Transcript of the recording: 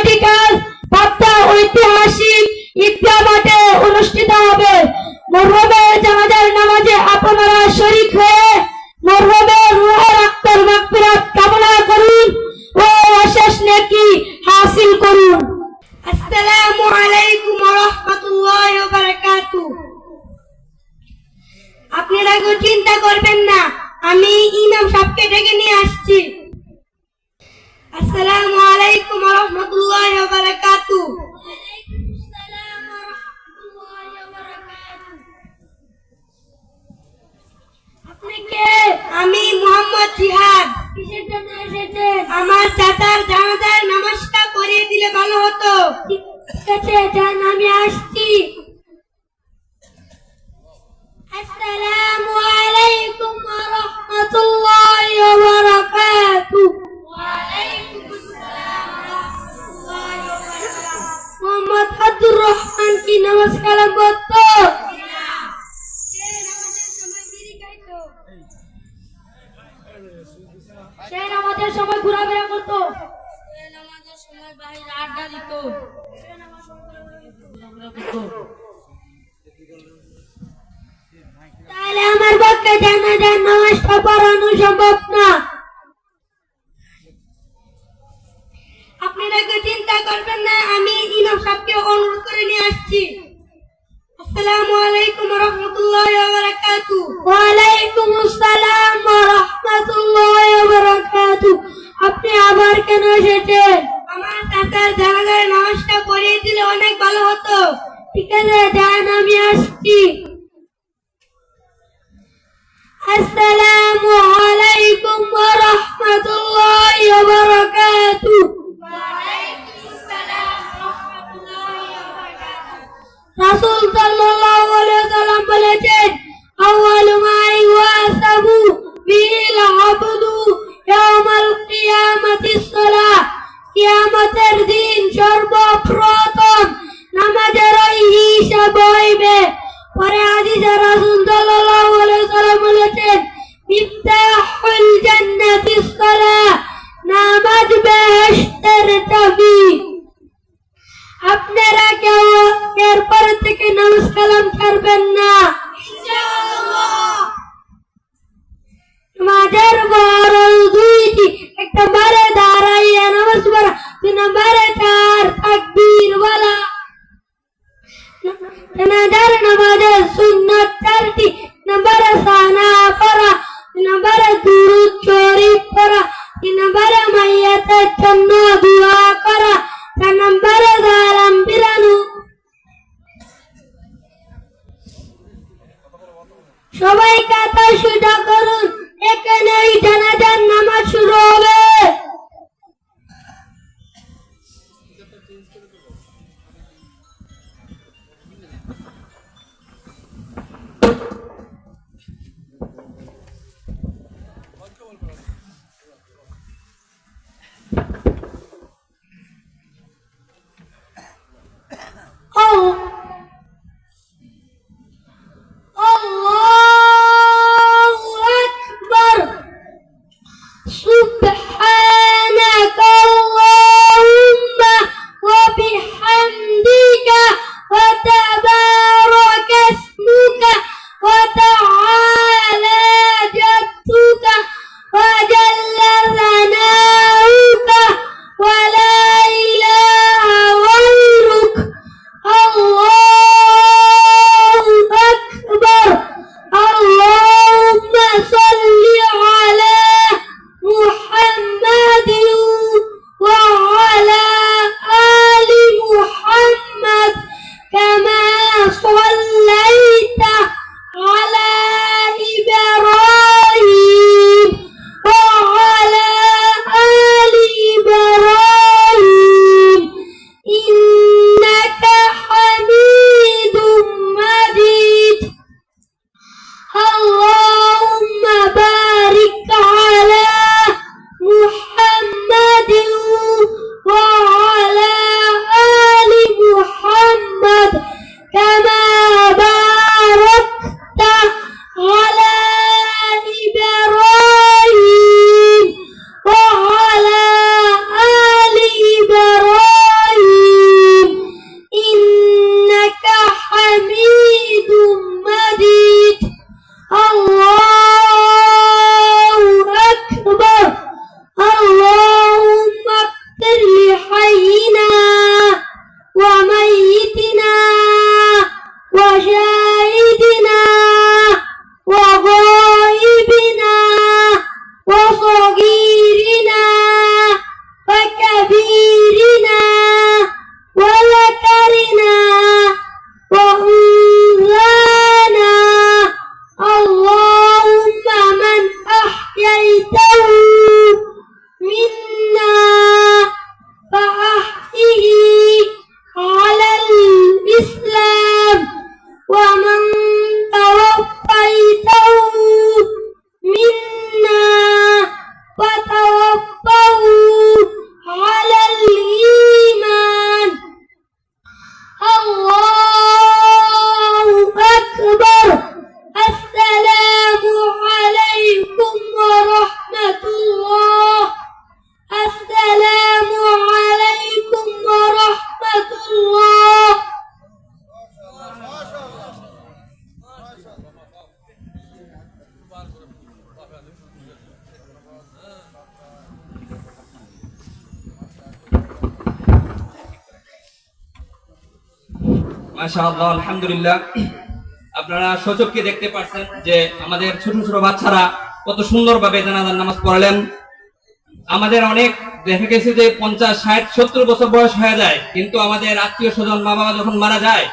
Committee কাজ পাবনা ঐতিহাসিক ঈদগাহ মাঠে অনুষ্ঠিত হবে। মরহুমের জানাজার নামাজে আপনারা শরীক হয়ে মরহুমের রূহের আত্মার মাগফিরাত কামনা করুন ও অশেষ নেকি হাসিল করুন। আসসালামু আলাইকুম ওয়া রাহমাতুল্লাহি ওয়া বারাকাতুহু। আপনারা কেউ চিন্তা করবেন না, আমি ইমাম সাহেবকে ডেকে নিয়ে আসছি। আসসালামু আলাইকুম ওয়া রাহমাতুল্লাহি ওয়া বারাকাতুহু। আপনি কে? আমি মোহাম্মদ জিহাদ। কিসের জন্য এসেছেন? আমার চাচার জানাজার নামাজটা পড়িয়ে দিলে ভালো হতো। ঠিক আছে, যান, আমি আসছি। আসসালামু আলাইকুম ওয়া রাহমাতুল্লাহি ওয়া বারাকাতুহু। ওয়া আলাইকুম আসসালাম ওয়া রাহমাতুল্লাহি ওয়া বারাকাতুহু। মোহাম্মদ আব্দুর রহমান কি নামাজ কালাম পড়তো? না। সে নামাজের সময় বিড়ি খাইতো। সে নামাজের সময় ঘোরাফেরা করতো। সে নামাজের সময় বাইরে আড্ডা দিত। সে নামাজের সময় ঘোরাফেরা করতো। তাহলে আমার পক্ষে জানাজার নামাজটা পড়ানো সম্ভব না। আপনারা কেউ চিন্তা করবেন না, আমি ইমাম সাহেবকে অনুরোধ করে নিয়ে আসছি। আসসালামু আলাইকুম ওয়া রাহমাতুল্লাহি ওয়া বারাকাতুহু। ওয়া আলাইকুম আসসালাম ওয়া রাহমাতুল্লাহি ওয়া বারাকাতুহু। আপনি আবার কেন এসেছেন? আমার চাচার জানাজার নামাজটা পড়িয়ে দিলে অনেক ভালো হতো। ঠিক আছে, যান, আমি আসছি। আসসালামু আলাইকুম ওয়া রাহমাতুল্লাহি ওয়া বারাকাতুহু। ওয়া আলাইকুম আসসালাম ওয়া রাহমাতুল্লাহি ওয়া বারাকাতুহু। রাসূল সাল্লাল্লাহু আলাইহি ওয়াসাল্লাম বলেছেন, আউয়ালু মা ইউহাসাবু বিল আবদু ইয়াউমাল কিয়ামাতিস সালাহ। কিয়ামতের দিন সর্বপ্রথম নামাজের হিসাব হইবে। পরে হাদিসে রাসূল সাল্লাল্লাহু আলাইহি ওয়াসাল্লাম বলেছেন, মিফতাহুল জান্নাতিস সালাহ, নামাজ বেহেশতের চাবি। আপনারা কেউ এরপর থেকে নামাজ কালাম ছাড়বেন না, ইনশাআল্লাহ। নামাজের বড় দুইটি, এক নম্বরে দাঁড়াইয়া নামাজ পড়া, দুই নম্বরে চার তাকবীর বলা। জানাজার নামাজের সুন্নাত চারটি, নম্বরে সানা পড়া, নম্বরে দুরূদ শরীফ পড়া, তিন নম্বরে মাইয়াতের জন্য দোয়া করা, চার নম্বরে সালাম ফিরানো। সবাই কথা সোজা করুন, এখানেই জানাজার নামাজ শুরু হবে। আল্লাহু আকবার। সুবহানাকা আল্লাহুম্মা ওয়া বিহামদিকা। মাশাআল্লাহ, আলহামদুলিল্লাহ। আপনারা সচক্ষে দেখতে পাচ্ছেন যে আমাদের ছোট ছোট বাচ্চারা কত সুন্দরভাবে জানাজার নামাজ পড়ালেন। আমাদের অনেক দেখা গেছে যে 50, 60, 70 বছর বয়স হয়ে যায়, কিন্তু আমাদের আত্মীয় স্বজন মা বাবা যখন মারা যায়